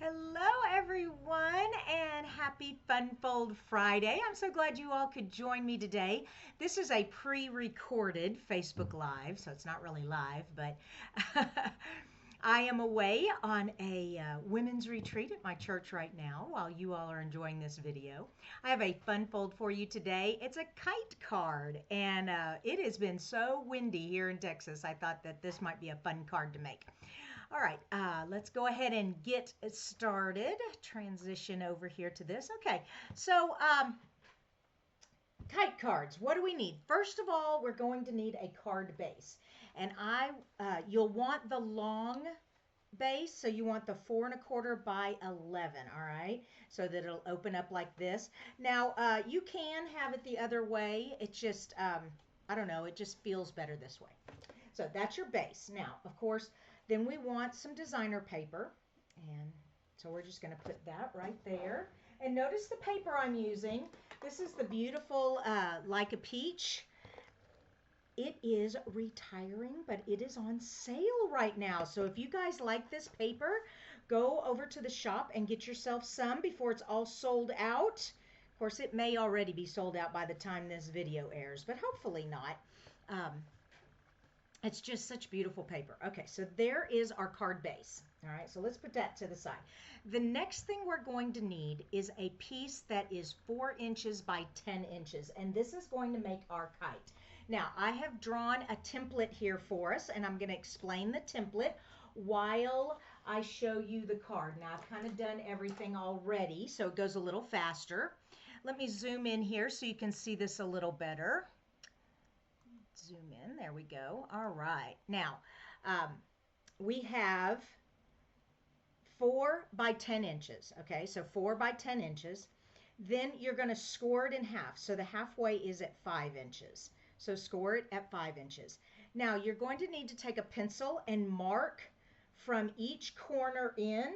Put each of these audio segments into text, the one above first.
Hello, everyone, and happy Funfold Friday. I'm so glad you all could join me today. This is a pre recorded Facebook Live, so it's not really live, but I am away on a women's retreat at my church right now while you all are enjoying this video. I have a Funfold for you today. It's a kite card, and it has been so windy here in Texas. I thought that this might be a fun card to make. All right, let's go ahead and get started. Transition over here to this. Okay, so kite cards. What do we need? First of all, we're going to need a card base, and you'll want the long base, so you want the 4¼ by 11. All right, so that it'll open up like this. Now you can have it the other way. It's just I don't know. It just feels better this way. So that's your base. Now, of course, then we want some designer paper, and so we're just going to put that right there. And notice the paper I'm using. This is the beautiful Like a Peach. It is retiring, but it is on sale right now. So if you guys like this paper, go over to the shop and get yourself some before it's all sold out. Of course, it may already be sold out by the time this video airs, but hopefully not. It's just such beautiful paper. Okay, so there is our card base. All right, so let's put that to the side. The next thing we're going to need is a piece that is 4 inches by 10 inches, and this is going to make our kite. Now, I have drawn a template here for us, and I'm going to explain the template while I show you the card. Now, I've kind of done everything already, so it goes a little faster. Let me zoom in here so you can see this a little better. Zoom in, there we go. All right, now we have 4 by 10 inches. Okay, so 4 by 10 inches. Then you're going to score it in half. So the halfway is at 5 inches. So score it at 5 inches. Now you're going to need to take a pencil and mark from each corner in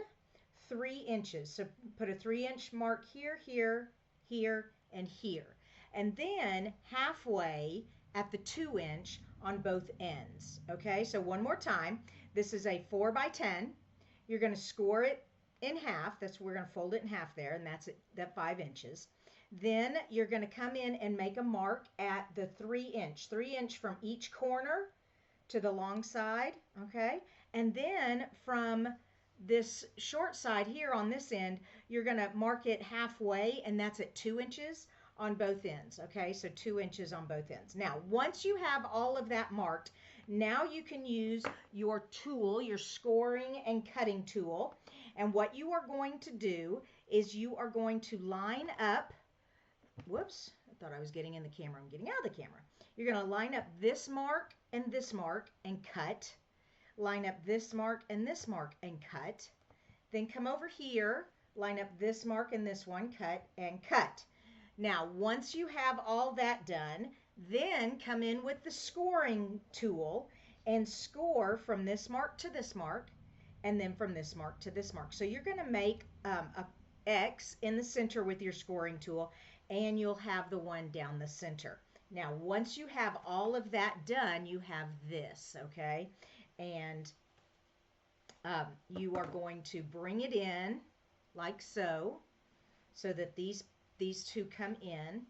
3 inches. So put a 3-inch mark here, here, here, and here. And then halfway at the 2-inch on both ends. Okay, so one more time. This is a 4 by 10. You're going to score it in half. We're going to fold it in half there, and that's that 5 inches. Then you're going to come in and make a mark at the 3-inch. 3-inch from each corner to the long side. Okay, and then from this short side here on this end, you're going to mark it halfway, and that's at 2 inches on both ends. Okay, so 2 inches on both ends. Now, once you have all of that marked, now you can use your tool, your scoring and cutting tool. And what you are going to do is you are going to line up, whoops, I thought I was getting in the camera. I'm getting out of the camera. You're going to line up this mark and cut. Line up this mark and cut. Then come over here, line up this mark and this one, cut and cut. Now, once you have all that done, then come in with the scoring tool and score from this mark to this mark, and then from this mark to this mark. So you're going to make a X in the center with your scoring tool, and you'll have the one down the center. Now, once you have all of that done, you have this, okay? And you are going to bring it in like so that these two come in,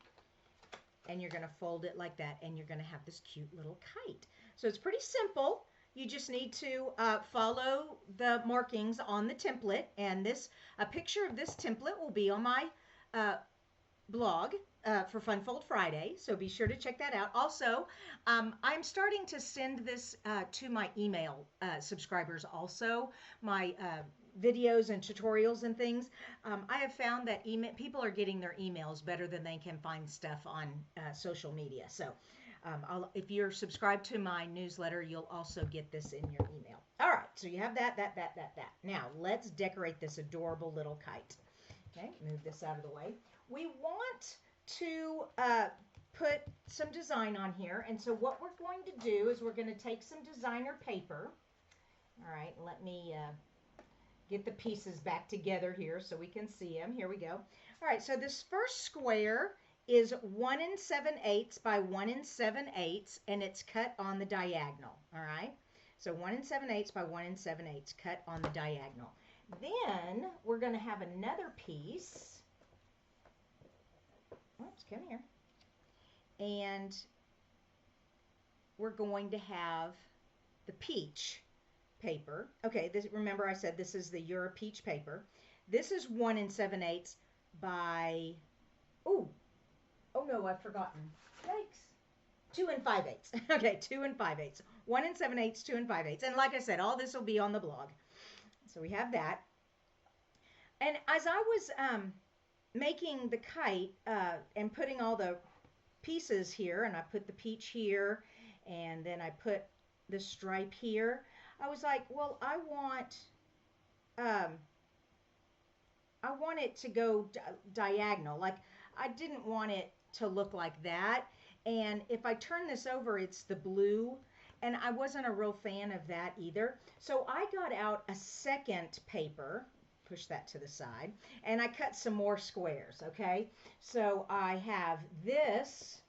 and you're going to fold it like that, and you're going to have this cute little kite. So it's pretty simple. You just need to follow the markings on the template, and a picture of this template will be on my blog for Funfold Friday, so be sure to check that out. Also, I'm starting to send this to my email subscribers also, my videos and tutorials and things. I have found that people are getting their emails better than they can find stuff on social media. So if you're subscribed to my newsletter, you'll also get this in your email. All right, so you have that. Now let's decorate this adorable little kite. Okay, move this out of the way. We want to put some design on here, and so what we're going to do is we're going to take some designer paper. All right, let me get the pieces back together here so we can see them. Here we go. All right, so this first square is 1 7/8 by 1 7/8, and it's cut on the diagonal. All right, so 1 7/8 by 1 7/8 cut on the diagonal. Then we're going to have another piece. Oops, come here. And we're going to have the peach paper. Okay, this, remember I said this is the Euro peach paper. This is 1 7/8 by, oh no, I've forgotten. Yikes. 2 5/8. Okay, 2 5/8. 1 7/8, 2 5/8. And like I said, all this will be on the blog. So we have that. And as I was making the kite and putting all the pieces here, and I put the peach here, and then I put the stripe here, I was like, well, I want it to go diagonal. Like, I didn't want it to look like that. And if I turn this over, it's the blue, and I wasn't a real fan of that either. So I got out a second paper, push that to the side, and I cut some more squares, okay? So I have, this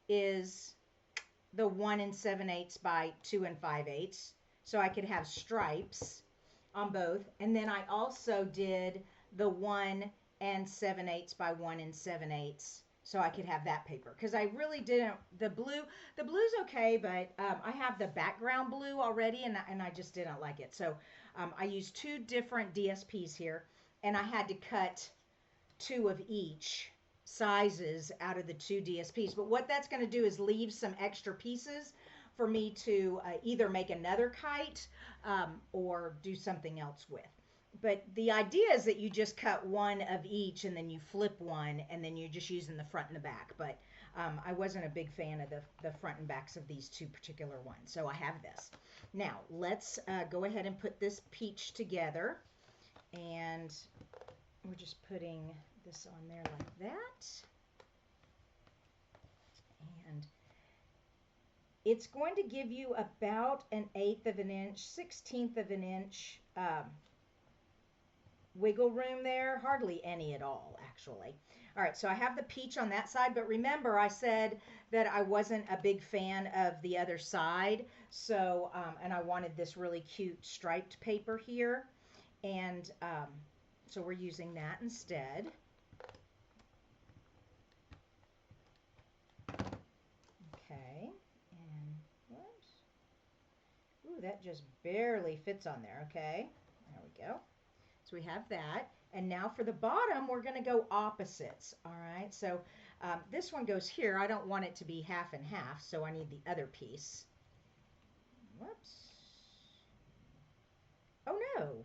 is the 1 7/8 by 2 5/8, so I could have stripes on both. And then I also did the 1 7/8 by 1 7/8, so I could have that paper, because I really didn't, the blue's okay, but I have the background blue already, and I just didn't like it. So I used 2 different DSPs here, and I had to cut 2 of each sizes out of the 2 DSPs. But what that's going to do is leave some extra pieces for me to either make another kite or do something else with. But the idea is that you just cut 1 of each, and then you flip 1, and then you're just using the front and the back. But I wasn't a big fan of the front and backs of these 2 particular ones. So I have this. Now, let's go ahead and put this peach together. And we're just putting this on there like that. And it's going to give you about 1/8 of an inch, 1/16 of an inch wiggle room there. Hardly any at all, actually. All right, so I have the peach on that side, but remember I said that I wasn't a big fan of the other side. So, and I wanted this really cute striped paper here. And so we're using that instead. Okay, and whoops. Ooh, that just barely fits on there. Okay, there we go. So we have that. And now for the bottom, we're going to go opposites. All right, so this one goes here. I don't want it to be half and half, so I need the other piece. Whoops. Oh no.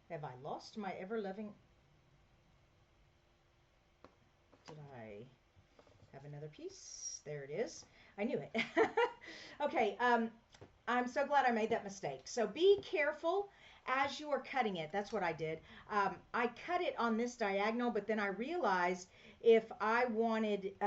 Have I lost my ever-loving... Did I have another piece? There it is. I knew it. Okay, I'm so glad I made that mistake. So be careful as you are cutting it. That's what I did. I cut it on this diagonal, but then I realized if I wanted, if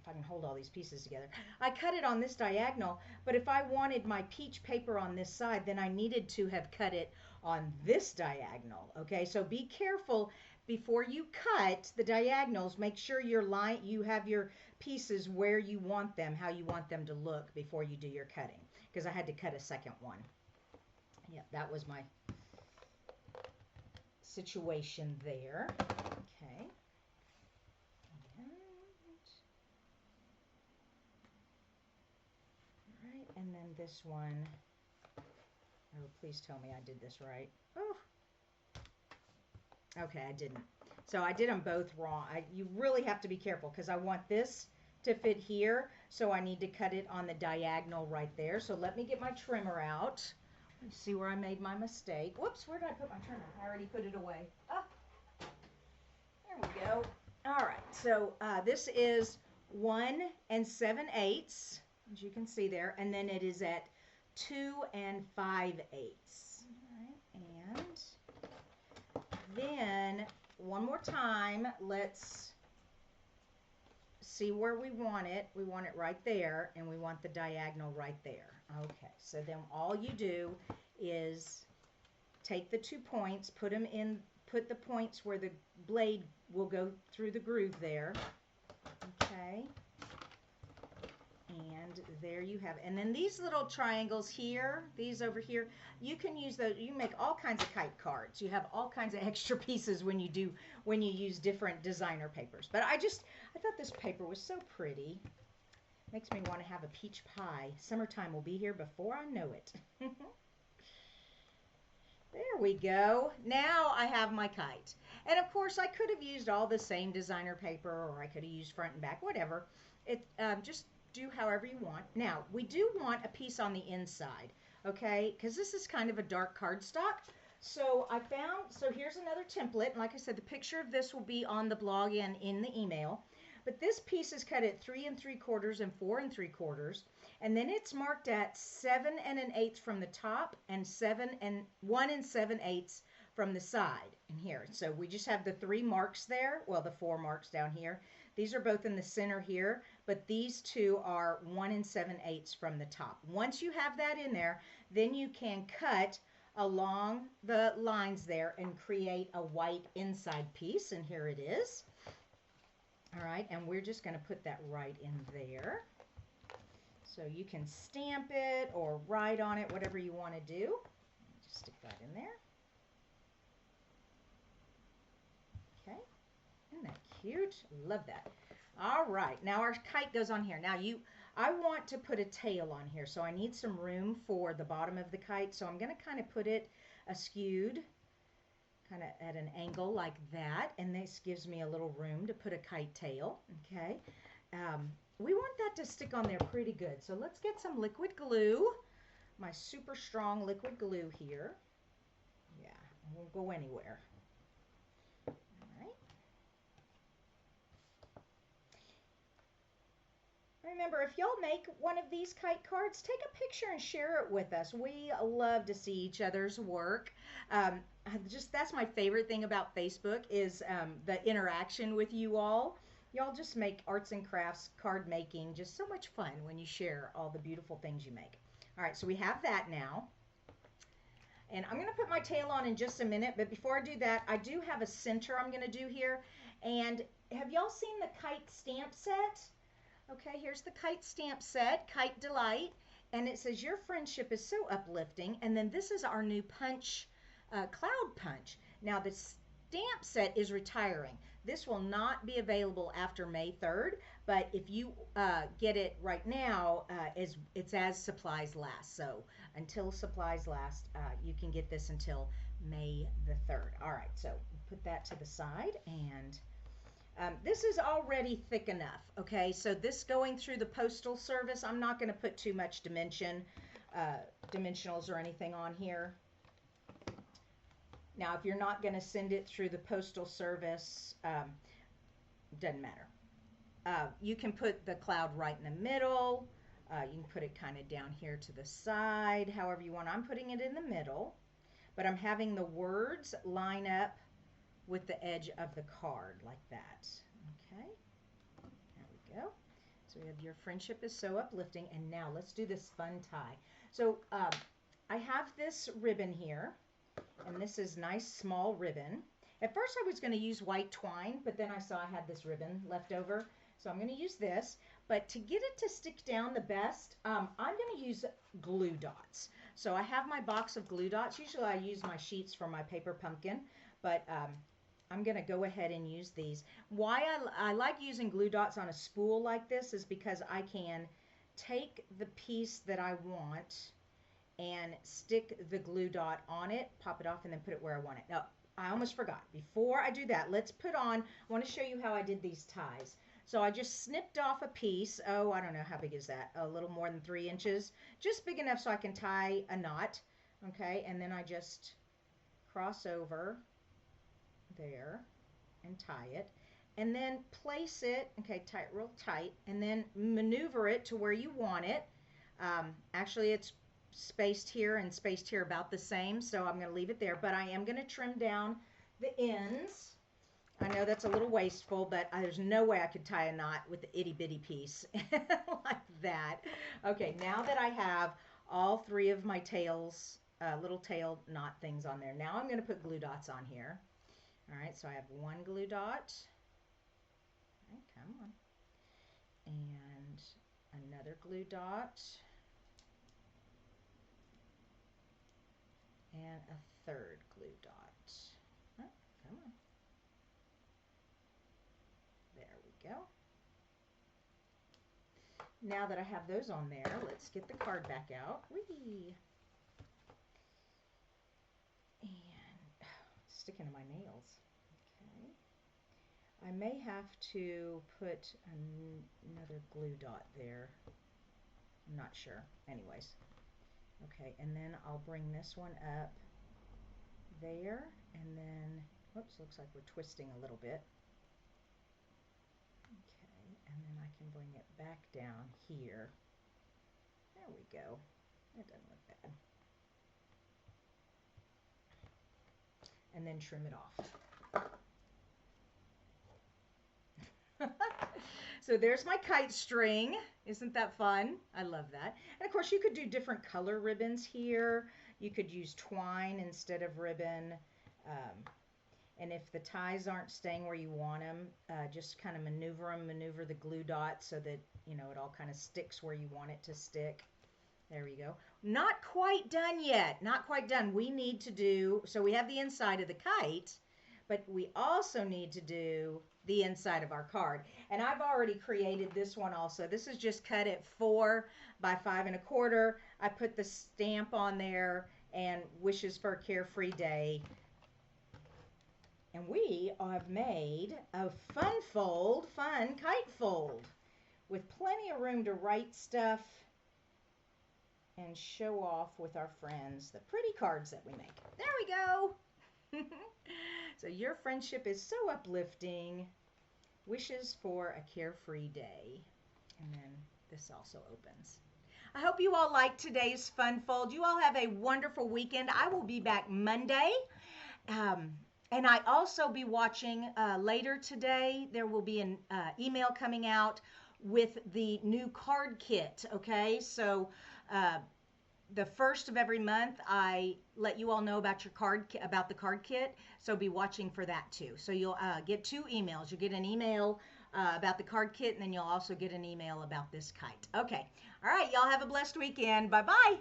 I can hold all these pieces together, I cut it on this diagonal, but if I wanted my peach paper on this side, then I needed to have cut it on this diagonal. Okay, so be careful before you cut the diagonals. Make sure you have your pieces where you want them, how you want them to look before you do your cutting, because I had to cut a second one. Yeah, that was my situation there. Okay. Alright, and then this one. Oh, please tell me I did this right. Oh. Okay, I didn't. So I did them both wrong. You really have to be careful, because I want this to fit here, so I need to cut it on the diagonal right there. So let me get my trimmer out. Let's see where I made my mistake. Whoops, where did I put my trimmer? I already put it away. Ah, there we go. All right, so this is 1 7/8, as you can see there, and then it is at 2 5/8. All right, and then one more time, let's see where we want it. We want it right there, and we want the diagonal right there. Okay, so then all you do is take the 2 points, put the points where the blade will go through the groove there. Okay, and And there you have it. And then these little triangles here, these over here, you can use those. You make all kinds of kite cards. You have all kinds of extra pieces when you use different designer papers. But I thought this paper was so pretty. Makes me want to have a peach pie. Summertime will be here before I know it. There we go. Now I have my kite. And of course I could have used all the same designer paper, or I could have used front and back, whatever. Just do however you want. Now we do want a piece on the inside, okay? Because this is kind of a dark cardstock. So here's another template. And like I said, the picture of this will be on the blog and in the email. But this piece is cut at 3 3/4 and 4 3/4, and then it's marked at 7 1/8 from the top and 1 7/8 from the side and here. So we just have the 3 marks there. Well, the 4 marks down here. These are both in the center here, but these 2 are 1 7/8 from the top. Once you have that in there, then you can cut along the lines there and create a white inside piece, and here it is. All right, and we're just going to put that right in there. So you can stamp it or write on it, whatever you want to do. Just stick that in there. Okay, isn't that cute? Love that. All right, now our kite goes on here. Now I want to put a tail on here, so I need some room for the bottom of the kite. So I'm going to kind of put it askewed, kind of at an angle like that, and this gives me a little room to put a kite tail. Okay, we want that to stick on there pretty good, so let's get some liquid glue, my super strong liquid glue here. Yeah, it won't go anywhere. All right, remember, if y'all make one of these kite cards, take a picture and share it with us. We love to see each other's work. That's my favorite thing about Facebook is the interaction with you all. Y'all just make arts and crafts, card making, just so much fun when you share all the beautiful things you make. All right, so we have that now. And I'm going to put my tail on in just a minute, but before I do that, I do have a center I'm going to do here. And have y'all seen the kite stamp set? Okay, here's the kite stamp set, Kite Delight, and it says, "Your friendship is so uplifting." And then this is our new punch, cloud punch. Now the stamp set is retiring. This will not be available after May 3rd, but if you get it right now, it's as supplies last. So until supplies last, you can get this until May the 3rd. All right, so put that to the side, and this is already thick enough, okay? So this going through the postal service, I'm not going to put too much dimensionals or anything on here. Now, if you're not going to send it through the postal service, doesn't matter. You can put the cloud right in the middle. You can put it kind of down here to the side, however you want. I'm putting it in the middle, but I'm having the words line up with the edge of the card like that. Okay, there we go. So we have "Your friendship is so uplifting," and now let's do this fun tie. So I have this ribbon here, and this is nice small ribbon. At first I was going to use white twine, but then I saw I had this ribbon left over, so I'm going to use this. But to get it to stick down the best, I'm going to use glue dots. So I have my box of glue dots. Usually I use my sheets for my paper pumpkin, but I'm going to go ahead and use these. Why I like using glue dots on a spool like this is because I can take the piece that I want and stick the glue dot on it, pop it off, and then put it where I want it. Now, I almost forgot. Before I do that, let's put on, I want to show you how I did these ties. So I just snipped off a piece. Oh, I don't know, how big is that? A little more than 3 inches. Just big enough so I can tie a knot. Okay, and then I just cross over there and tie it, and then place it, okay, tie it real tight, and then maneuver it to where you want it. Actually, it's spaced here and spaced here about the same, so I'm going to leave it there, but I am going to trim down the ends. I know that's a little wasteful, but there's no way I could tie a knot with the itty bitty piece like that. Okay, now that I have all 3 of my tails, little tail knot things on there, now I'm going to put glue dots on here. All right, so I have 1 glue dot. Okay, come on. And another glue dot, and a third glue dot. Oh, come on. There we go. Now that I have those on there, let's get the card back out. Whee! And it's sticking to my nails. Okay. I may have to put another glue dot there. I'm not sure. Anyways. Okay, and then I'll bring this one up there, and then, whoops, looks like we're twisting a little bit. Okay, and then I can bring it back down here. There we go. That doesn't look bad. And then trim it off. So there's my kite string. Isn't that fun? I love that. And of course you could do different color ribbons here. You could use twine instead of ribbon. And if the ties aren't staying where you want them, just kind of maneuver the glue dots so that, you know, it all kind of sticks where you want it to stick. There we go. Not quite done yet. Not quite done. We need to do, so we have the inside of the kite, but we also need to do the inside of our card. And I've already created this one also. This is just cut at 4 by 5 1/4. I put the stamp on there and wishes for a carefree day. And we have made a fun kite fold with plenty of room to write stuff and show off with our friends the pretty cards that we make. There we go. So your friendship is so uplifting. Wishes for a carefree day. And then this also opens. I hope you all liked today's fun fold. You all have a wonderful weekend. I will be back Monday. And I also be watching later today. There will be an email coming out with the new card kit. Okay, so the first of every month, I let you all know about the card kit. So be watching for that too. So you'll get 2 emails. You'll get an email about the card kit, and then you'll also get an email about this kite. Okay, all right, y'all have a blessed weekend. Bye bye.